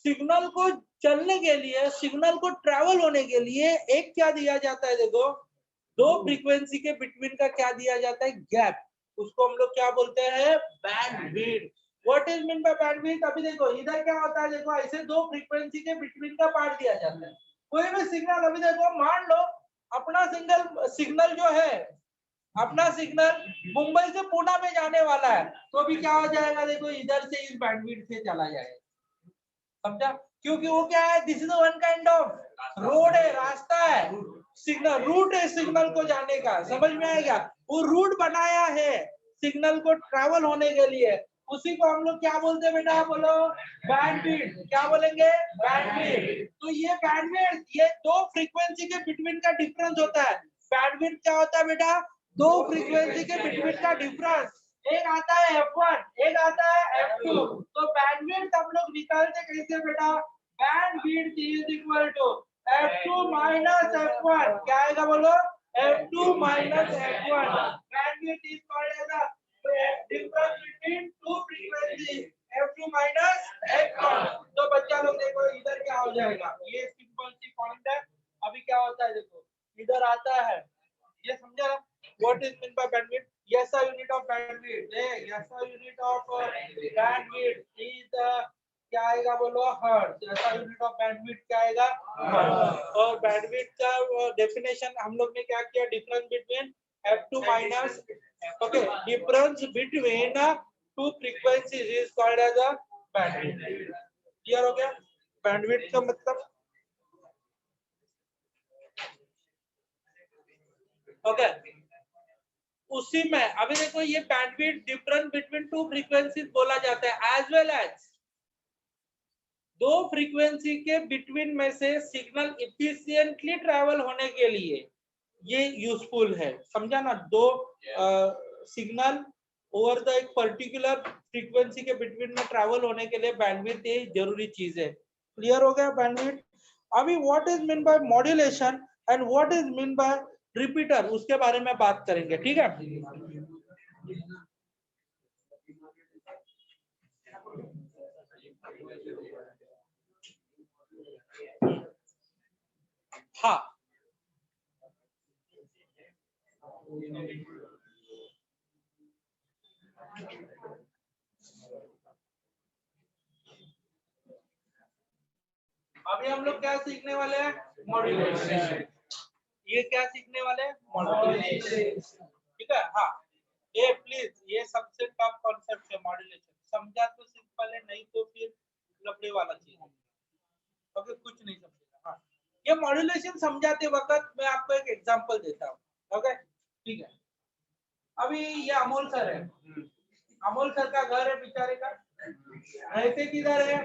सिग्नल को चलने के लिए, सिग्नल को ट्रैवल होने के लिए एक क्या दिया जाता है देखो, दो फ्रीक्वेंसी के बिटवीन का क्या दिया जाता है, गैप, उसको हम लोग क्या बोलते हैं, bandwidth. What is mean bye bandwidth, अभी देखो इधर क्या होता है देखो, ऐसे दो फ्रीक्वेंसी के बिटवीन का पार्ट दिया जाता है, कोई भी सिग्नल, अभी देखो मान लो अपना सिग्नल जो है, अपना सिग्नल मुंबई से पुणे में जाने वाला है, तो भी क्या हो जाएगा देखो, इधर से इस बैंडविड्थ से चला जाएगा, समझा, क्योंकि वो क्या है, this is one kind of road है, रास्ता है, सिग्नल रूट है सिग्नल को जाने का, समझ में आएगा, वो रूट बनाया है सिग्नल को ट्रैवल होने के लिए, उसी को हम लोग क्या बोलते हैं बेटा, बोलो, बैंडविड्थ, क्या बोलेंगे, बैंडविड्थ। तो ये बैंडविड्थ, ये दो फ्रीक्वेंसी के बिटवीन का डिफरेंस होता है, बैंडविड्थ क्या होता है बेटा, दो फ्रीक्वेंसी के बिटवीन का डिफरेंस, एक आता है F1, एक आता है F2, तो बैंडविड्थ हम लोग निकालते कैसे बेटा, bandwidth is equal to F2 minus F1, क्या आएगा बोलो, F2 minus F1, bandwidth is called as the difference between two frequency, F2 minus F1। तो बच्चा लोग देखो इधर क्या हो जाएगा, ये सिंपल सी पॉइंट है, अभी क्या होता है देखो, इधर आता है, ये समझा ना, what is mean bye bandwidth, SI unit of bandwidth, SI unit of bandwidth is क्या आएगा बोलो, hertz, SI unit of bandwidth क्या आएगा, हर्ट्ज। और बैंडविड्थ का डेफिनेशन हम लोग ने क्या किया, difference between F2 minus, okay, difference between two frequencies is called as a bandwidth. Clear हो गया, बैंडविड्थ का मतलब, ओके, उसी में अभी देखो ये bandwidth difference between two frequencies बोला जाता है, एज वेल एज दो फ्रीक्वेंसी के बिटवीन में से सिग्नल इफिशिएंटली ट्रैवल होने के लिए ये यूजफुल है, समझा ना, दो सिग्नल ओवर द एक पर्टिकुलर फ्रीक्वेंसी के बिटवीन में ट्रैवल होने के लिए बैंडविड्थ ये जरूरी चीज है। क्लियर हो गया बैंडविड्थ। अभी what is mean bye modulation and what is mean bye repeater, उसके बारे में बात करेंगे, ठीक है। हाँ, अभी हम लोग क्या सीखने वाले हैं, मॉड्यूलेशन। ये क्या सीखने वाले हैं, मॉड्यूलेशन, ठीक है। हाँ, ये प्लीज, ये सबसे टफ कॉन्सेप्ट है मॉड्यूलेशन, समझा तो सिंपल है, नहीं तो फिर लफड़े वाला चीज है, ओके, कुछ नहीं समझेगा। हाँ, ये मॉड्यूलेशन समझाते वक्त मैं आपको एक एग्जांपल देता हूँ, ओके, ठीक है। अभी ये अमोल सर है, अमोल सर का घर है बेचारे का, रहते किधर है,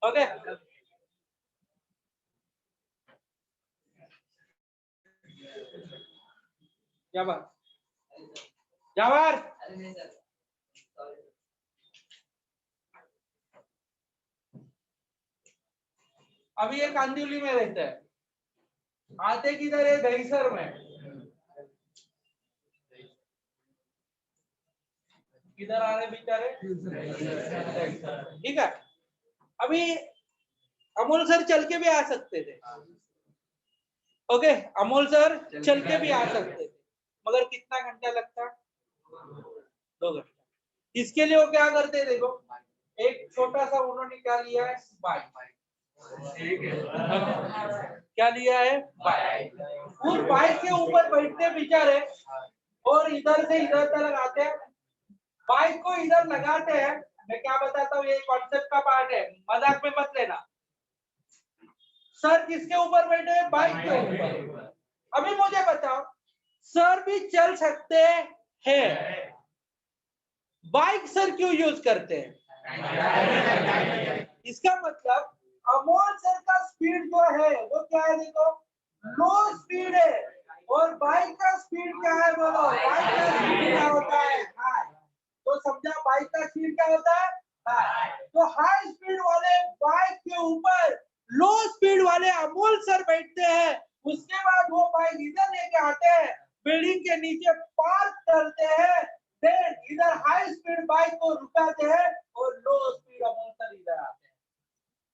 ओके, जावर जावर, अभी ये कांदिवली में रहता है, आते किधर है, दहीसर में, किधर आ रहे बेचारे, ठीक है। अभी अमोल सर चल के भी आ सकते थे, ओके, अमोल सर चल के भी आ सकते थे, मगर कितना घंटा लगता, 2 घंटा। इसके लिए वो क्या करते हैं देखो, एक छोटा सा उन्होंने क्या लिया है, बाइक, क्या लिया है, बाइक, उस बाइक के ऊपर बैठते बेचारे और इधर से इधर तक आते हैं, बाइक को इधर लगाते हैं। मैं क्या बताता हूँ, ये कॉन्सेप्ट का पार्ट है, मजाक में मत लेना। सर किसके ऊपर बैठे हैं? बाइक के ऊपर। अभी मुझे बताओ, सर भी चल सकते हैं, बाइक सर क्यों यूज करते हैं? इसका मतलब अमोल सर का स्पीड जो है वो क्या है? देखो, लो स्पीड है, और बाइक का स्पीड क्या है? बोलो, बाइक का स्पीड क्या होता है? हाई। तो समझा, बाइक का स्पीड क्या होता है? हाई। तो हाई स्पीड वाले बाइक के ऊपर लो स्पीड वाले अमोल सर बैठते हैं, उसके बाद वो बाइक इधर लेके आते हैं, बिल्डिंग के नीचे पार्क करते हैं, फिर इधर हाई स्पीड बाइक को रुकाते हैं, और लो स्पीड अमोल सर इधर आते हैं।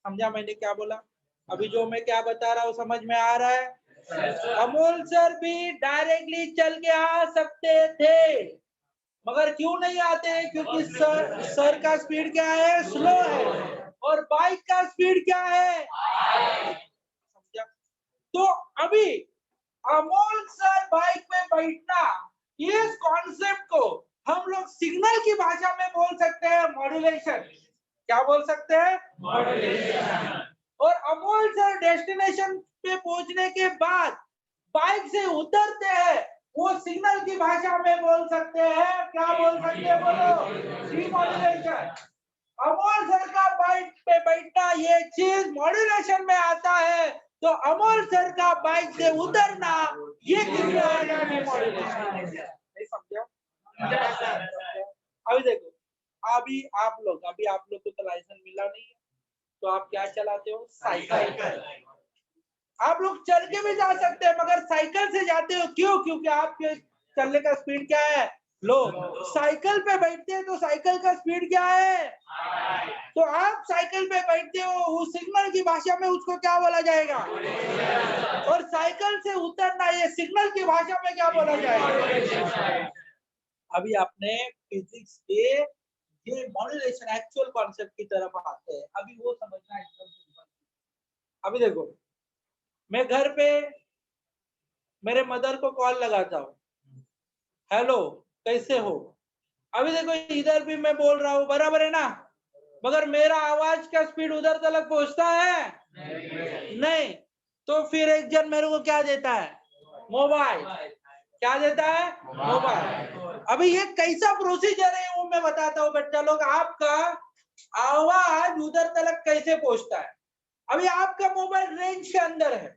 समझा मैंने क्या बोला? अभी जो मैं क्या बता रहा हूँ समझ में आ रहा है? अमोल सर भी डायरेक्टली चल के आ सकते थे, मगर क्यों नहीं आते हैं? क्योंकि सर का स्पीड क्या है? स्लो है, और बाइक का स्पीड क्या है? समझा? तो अभी अमोल सर बाइक में बैठना, इस कॉन्सेप्ट को हम लोग सिग्नल की भाषा में बोल सकते हैं मॉड्यूलेशन। क्या बोल सकते हैं? मॉड्यूलेशन। और अमोल सर डेस्टिनेशन पे पहुंचने के बाद बाइक से उतरते हैं, वो सिग्नल की भाषा में बोल सकते हैं, क्या बोल सकते हैं? बोलो, डीमॉड्यूलेशन। अमोल सर का बाइक पे बैठना, ये चीज मॉड्यूलेशन में आता है, तो अमोल सर का बाइक से उतरना, ये किसमें आएगा? डीमॉड्यूलेशन। नहीं समझा? अभी देखो, अभी आप लोग को तो लाइसेंस मिला नहीं है, तो आप क्या चलाते हो? साइकिल। आप लोग चल के भी जा सकते हैं, मगर साइकिल से जाते हो, क्यों? क्योंकि आपके चलने का स्पीड क्या है? लो। साइकिल पे बैठते हैं तो साइकिल का स्पीड क्या है? तो आप साइकिल पे बैठते हो, उस सिग्नल की भाषा में उसको क्या बोला जाएगा? और साइकिल से उतरना, ये सिग्नल की भाषा में क्या बोला जाएगा? अभी आपने फिजिक्स के ये मॉड्यूलेशन एक्चुअल कॉन्सेप्ट की तरफ आते हैं, अभी वो समझना एकदम सिंपल। अभी देखो, मैं घर पे मेरे मदर को कॉल लगाता हूँ, हेलो कैसे हो? अभी देखो, इधर भी मैं बोल रहा हूँ, बराबर है ना? मगर मेरा आवाज का स्पीड उधर तक पहुंचता है? नहीं। तो फिर एक जन मेरे को क्या देता है? मोबाइल। क्या देता है? मोबाइल। अभी ये कैसा प्रोसीजर है वो मैं बताता हूँ बच्चा लोग, आपका आवाज उधर तक कैसे पहुंचता है। अभी आपका मोबाइल रेंज के अंदर है,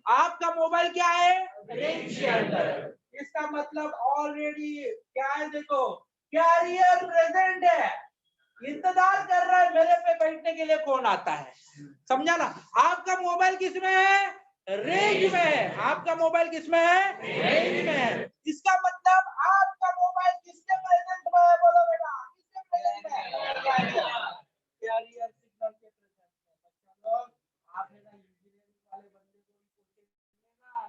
आपका मोबाइल क्या है? रेंज के अंदर है। इसका मतलब ऑलरेडी क्या है? देखो, कैरियर प्रेजेंट है, इंतजार कर रहा है मेरे पे बैठने के लिए कौन आता है। समझा ना? आपका मोबाइल किसमें है? रेंज में है। आपका मोबाइल किसमें है? रेंज में है। इसका मतलब आपका मोबाइल किसके प्रेजेंट में है? बोलो बेटा, किसके प्रेजेंट में? कैरियर सिग्नल के प्रेजेंट में। बच्चा लोग, आपने ना इंजीनियरिंग वाले बंदे को ना,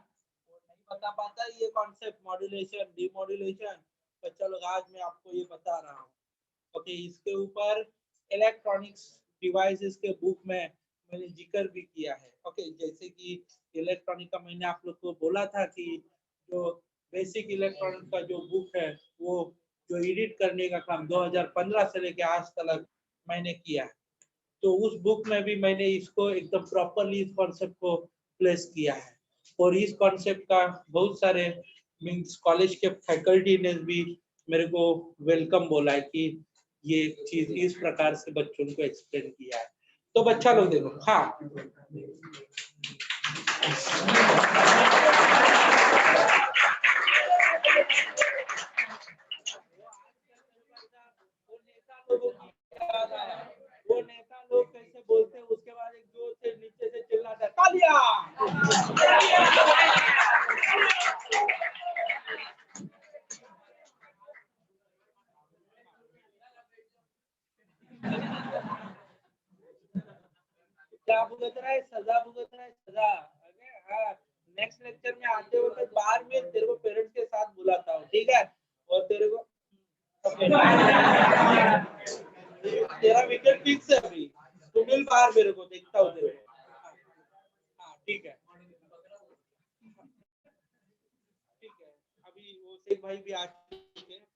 वो नहीं बता पाता ये कॉन्सेप्ट मॉड्यूलेशन, डीमॉड्यूलेशन। बच्चा लोग, आज मैं आपको ये बता रहा हूँ। ओके, इसके ऊपर इलेक्ट्रॉनिक्स डिवाइसेस के बुक में मैंने जिक्र भी किया है। ओके, जैसे कि इलेक्ट्रॉनिक का मैंने आप लोग को बोला था कि जो बेसिक इलेक्ट्रॉनिक का जो बुक है, वो जो एडिट करने का काम 2015 से लेके आज तक मैंने किया है, तो उस बुक में भी मैंने इसको एकदम प्रॉपरली इस कॉन्सेप्ट को प्लेस किया है। और इस कॉन्सेप्ट का बहुत सारे मीन्स कॉलेज के फैकल्टी ने भी मेरे को वेलकम बोला है कि ये चीज इस प्रकार से बच्चों को एक्सप्लेन किया है। तो बच्चा लोग देखो, हाँ, वो नेता लोग कैसे बोलते हैं, उसके बाद एक जोर से नीचे से चिल्लाता है, तालियां। क्या भुगत रहा है? सजा भुगत रहा है, सजा। हाँ, नेक्स्ट लेक्चर में आते वक्त बाहर में तेरे को पेरेंट्स के साथ बुलाता हूँ, ठीक है? और तेरे को तेरा विकेट फिक्स है अभी, तू मिल बाहर, मेरे को देखता हूँ तेरे को। हाँ ठीक है, ठीक है। अभी वो शेख भाई भी आ चुके हैं।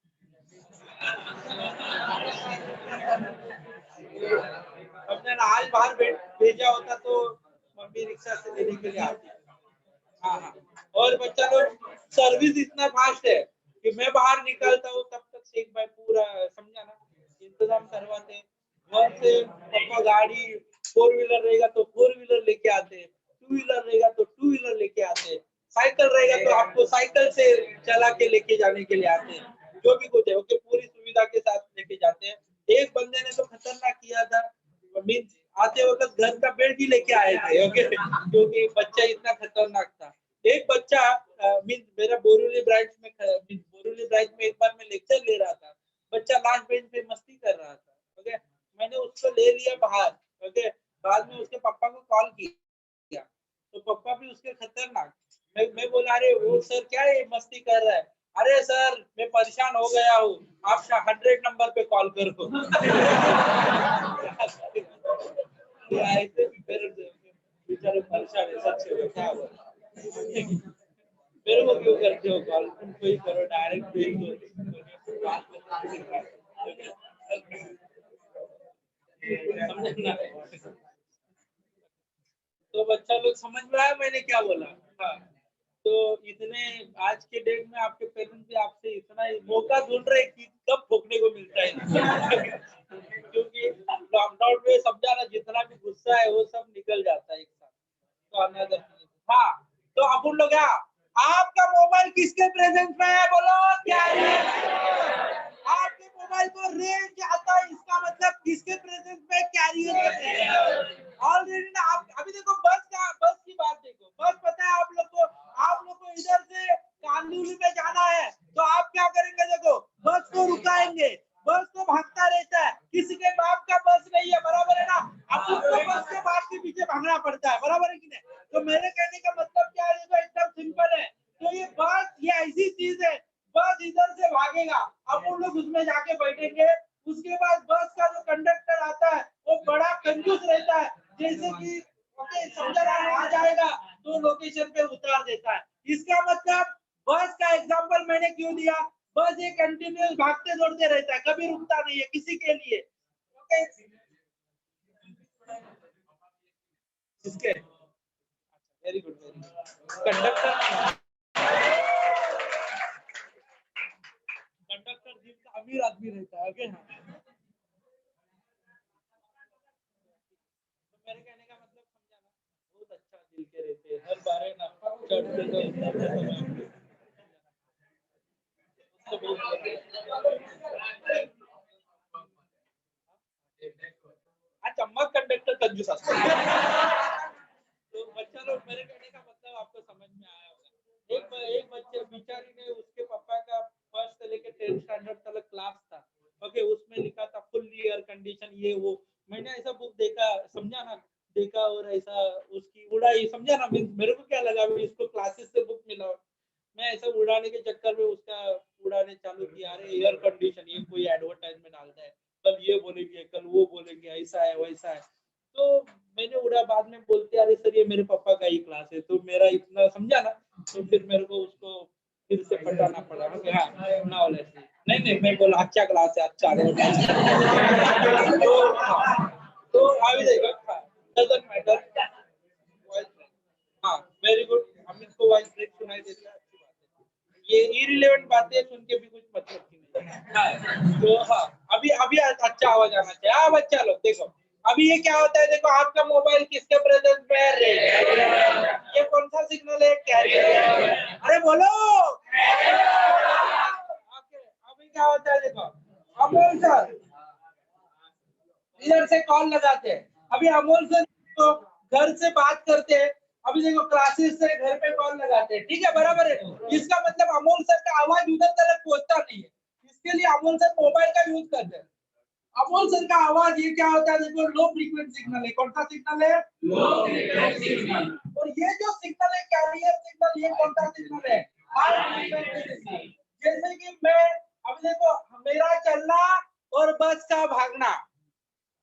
हमने आज बाहर भेजा होता तो मम्मी अभी रिक्शा से लेने के लिए आती है। हाँ हाँ। और बच्चा लोग सर्विस इतना फास्ट है कि मैं बाहर निकलता हूँ तब तक शेख भाई पूरा समझा ना इंतजाम करवाते हैं। घर से पापा गाड़ी 4 व्हीलर रहेगा तो 4 व्हीलर लेके आते हैं, 2 व्हीलर रहेगा तो 2 व्हीलर लेके आते हैं, साइकिल रहेगा तो आपको साइकिल से चला के लेके जाने के लिए आते हैं। जो भी कुछ है ओके पूरी सुविधा के साथ लेके जाते हैं। एक बंदे ने तो खतरनाक किया था, मीन्स आते वक्त घर का बेड ही लेके आए थे ओके क्योंकि बच्चा इतना खतरनाक था। एक बच्चा मीन्स मेरा बोरीवली ब्रांच में बोरीवली ब्रांच में एक बार मैं लेक्चर ले रहा था, बच्चा लास्ट बेंच पे मस्ती कर रहा था ओके, मैंने उसको ले लिया बाहर ओके, बाद में उसके पापा को कॉल किया तो पापा भी उसके खतरनाक। मैं बोला अरे वो सर क्या ये मस्ती कर रहा है, अरे सर मैं परेशान हो गया हूँ, आप 100 नंबर पे कॉल करो ऐसे बेचारे परेशान है सच में क्या हुआ मेरे को क्यों करते हो कॉल, तुम कोई करो डायरेक्ट भेज दो समझ ना। तो बच्चा लोग समझ में आया मैंने क्या बोला। हाँ तो इतने आज के डेट में आपके पेरेंट्स भी आपसे इतना ही मौका ढूंढ रहे कि कब ठोकने को मिलता है क्योंकि लॉकडाउन में समझा ना जितना भी गुस्सा है वो सब निकल जाता है एक साथ। तो अनदर हाँ तो अपन लोग क्या आपका मोबाइल किसके प्रेजेंस में है बोलो क्या है? आपके मोबाइल को रेंज आता है इसका मतलब किसके प्रेजेंस में कैरियर ऑलरेडी ना। आप अभी देखो बस की बात देखो, बस पता है आप लोग को इधर से कांदिवली में जाना है तो आप क्या करेंगे देखो बस को रुकाएंगे, बस तो भागता रहता है, किसी के बाप का बस नहीं है बराबर है ना, आपको बस के बाप के पीछे भागना पड़ता है बराबर है कि नहीं। तो मेरे कहने का मतलब क्या है देखो एकदम सिंपल है। तो ये बस ये ऐसी चीज है, बस इधर से भागेगा अब उन लोग उसमें जाके बैठेंगे, उसके बाद बस का जो कंडक्टर आता है वो बड़ा कंजूस रहता है, जैसे कि ओके समझा आ जाएगा तो लोकेशन पे उतार देता है। इसका मतलब बस का एग्जांपल मैंने क्यों दिया, बस ये कंटिन्यूस भागते दौड़ते रहता है, कभी रुकता नहीं है किसी के लिए ओके। किसके वेरी गुड कंडक्टर दिल का अमीर आदमी रहता है ओके। हाँ तो मेरे कहने का मतलब समझा ना बहुत अच्छा दिल के रहते हैं हर बार है ना चढ़ते तो उतरते समय तो चम्मच कंडक्टर कंजूस असतो तो बच्चा लोग मेरे कहने का मतलब आपको समझ में आया होगा। एक बच्चे बिचारी ने उसके पापा का फर्स्ट से लेके 10th स्टैंडर्ड तक क्लास था ओके, उसमें लिखा था फुल्ली एयर कंडीशन ये वो, मैंने ऐसा बुक देखा समझा ना, देखा और ऐसा उसकी उड़ाई समझा ना, मेरे को क्या लगा इसको क्लासेस से बुक मिला, मैं ऐसा उड़ाने के चक्कर में उसका उड़ाने चालू किया, अरे एयर कंडीशन ये कोई एडवर्टाइजमेंट डालता है, कल ये बोलेंगे कल वो बोलेंगे ऐसा है वैसा है। तो मैंने उड़ा, बाद में बोलते अरे सर ये मेरे पापा का ही क्लास है, तो मेरा इतना समझा ना, तो फिर मेरे को उसको फिर से पटाना पड़ा हाँ नॉलेज नहीं नहीं, मैं बोला अच्छा क्लास है अच्छा तो अभी देखो डजंट मैटर हाँ वेरी गुड, हम इसको वॉइस ब्रेक सुनाई देता है अच्छी बात है, ये इरिलेवेंट बातें सुन के भी कुछ मतलब की नहीं हाँ तो हाँ अभी अभी अच्छा आवाज आना चाहिए। हाँ बच्चा लोग देखो अभी ये क्या होता है, देखो आपका मोबाइल किसके प्रेजेंस में है, ये कौन सा सिग्नल है, कैरियर, अरे बोलो ओके। अभी क्या होता है देखो अमोल सर इधर से कॉल लगाते हैं, अभी अमोल सर तो घर से बात करते हैं, अभी देखो क्लासेस से घर पे कॉल लगाते हैं ठीक है बराबर है, इसका मतलब अमोल सर का आवाज उधर तक पहुंचता नहीं है, इसके लिए अमोल सर मोबाइल का यूज करते हैं। अमोल सर का आवाज ये क्या होता है देखो लो फ्रीक्वेंसी सिग्नल है, कौन सा सिग्नल है, लो फ्रीक्वेंसी सिग्नल, और ये जो सिग्नल है कैरियर सिग्नल ये कौन सा सिग्नल है, हाई फ्रीक्वेंसी सिग्नल। जैसे कि मैं अब देखो मेरा चलना और बस का भागना,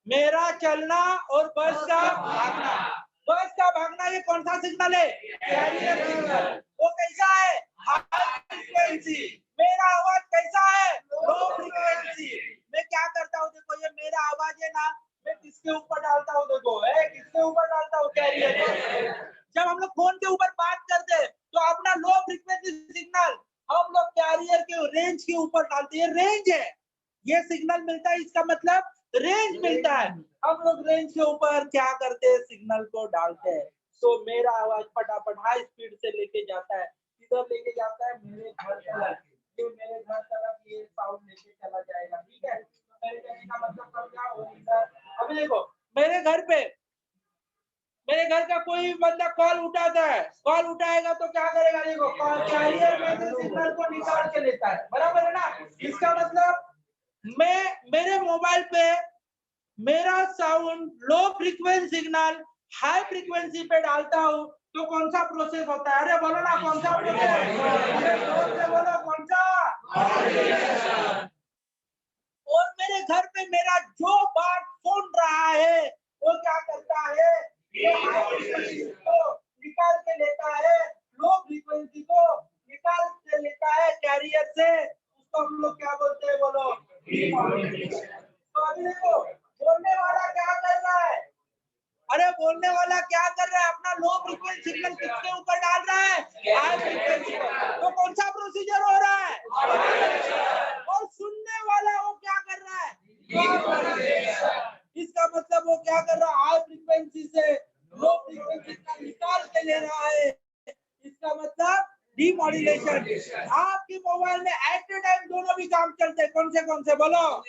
मेरा चलना और बस का भागना, बस का भागना ये कौन सा सिग्नल है, कैरियर सिग्नल, वो कैसा है हाई फ्रीक्वेंसी, मेरा आवाज कैसा है लो फ्रीक्वेंसी। मैं क्या करता हूँ देखो ये मेरा आवाज है ना, मैं किसके ऊपर डालता हूँ देखो है किसके ऊपर डालता हूँ, कैरियर होती है, रेंज है। ये सिग्नल मिलता है, इसका मतलब रेंज मिलता है। हम लोग रेंज के ऊपर क्या करते हैं, सिग्नल को डालते हैं। तो मेरा आवाज फटाफट हाई स्पीड से लेके जाता है, किधर लेके जाता है, मेरे घर तक। ये मेरे घर तक ये साउंड लेके चला जाएगा, ठीक है। तो मेरे कहने का मतलब समझा। अभी देखो मेरे घर का कोई बंदा कॉल उठाता है, कॉल उठाएगा तो क्या करेगा, देखो कॉल कैरियर में से सिग्नल को निकाल के लेता है, बराबर है ना। इसका मतलब मैं मेरे मोबाइल पे मेरा साउंड लो फ्रीक्वेंसी सिग्नल हाई फ्रीक्वेंसी पे डालता हूँ, तो कौन सा प्रोसेस होता है, अरे बोलो ना कौन सा प्रोसेस, बोलो कौन सा। और मेरे घर पे मेरा जो बात सुन रहा है वो क्या करता है, ये हाई फ्रीक्वेंसी को निकाल के लेता है, लो फ्रीक्वेंसी को निकाल के लेता है कैरियर से, उसको हम लोग क्या बोलते हैं, बोलो डीमॉड्यूलेशन। तो अभी देखो बोलने वाला क्या कर रहा है, अरे बोलने वाला क्या कर रहा है, अपना लो फ्रीक्वेंसी सिग्नल किसके ऊपर डाल रहा है, हाई फ्रीक्वेंसी। तो कौन सा प्रोसीजर हो रहा है, और सुनने वाला वो क्या कर रहा है, इसका मतलब वो क्या कर रहा है, हाई फ्रीक्वेंसी से लो फ्रीक्वेंसी सिग्नल निकाल के ले रहा है। इसका मतलब डीमॉड्यूलेशन। आपके मोबाइल में एट ए टाइम दोनों भी काम चलते हैं, कौन से बोलो।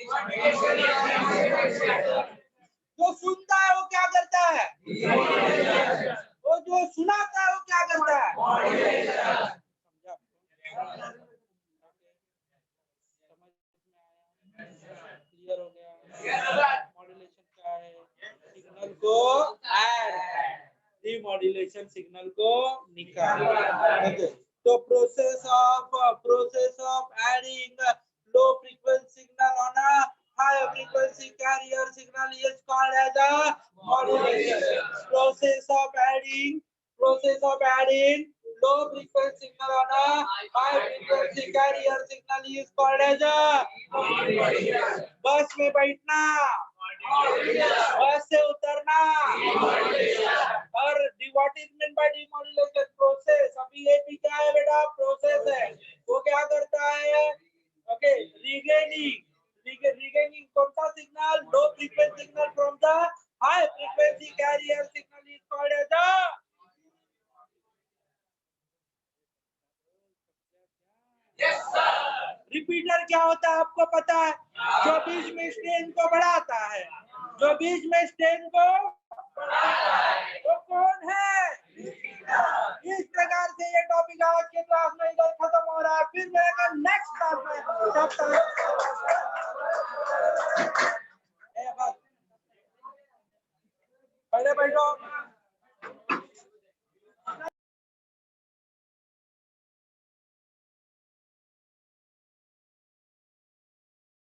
जो सुनता है वो क्या करता है, वो जो सुनाता है वो क्या करता है। क्लियर हो गया। मॉड्यूलेशन क्या है, सिग्नल को ऐड, डीमॉड्यूलेशन सिग्नल को निकाल। तो process of adding low frequency signal on a high frequency carrier signal is called as a modulation. Process of adding low frequency signal on a high frequency carrier signal is called as a modulation. बस में बैठना, बस से उतरना, और what is meant by demodulation process, अभी ये भी क्या है बेटा, प्रोसेस है। वो क्या करता है, ओके, regaining कौन सा signal, low frequency signal from the high frequency carrier signal is called as a. Repeater क्या होता है आपको पता है, जो बीच में स्ट्रेन को बढ़ाता है, जो बीच में स्ट्रेन को बढ़ाता है, वो कौन है। इस प्रकार से ये टॉपिक आज के क्लास में इधर खत्म हो रहा है, फिर मिलेगा नेक्स्ट क्लास में। तब तक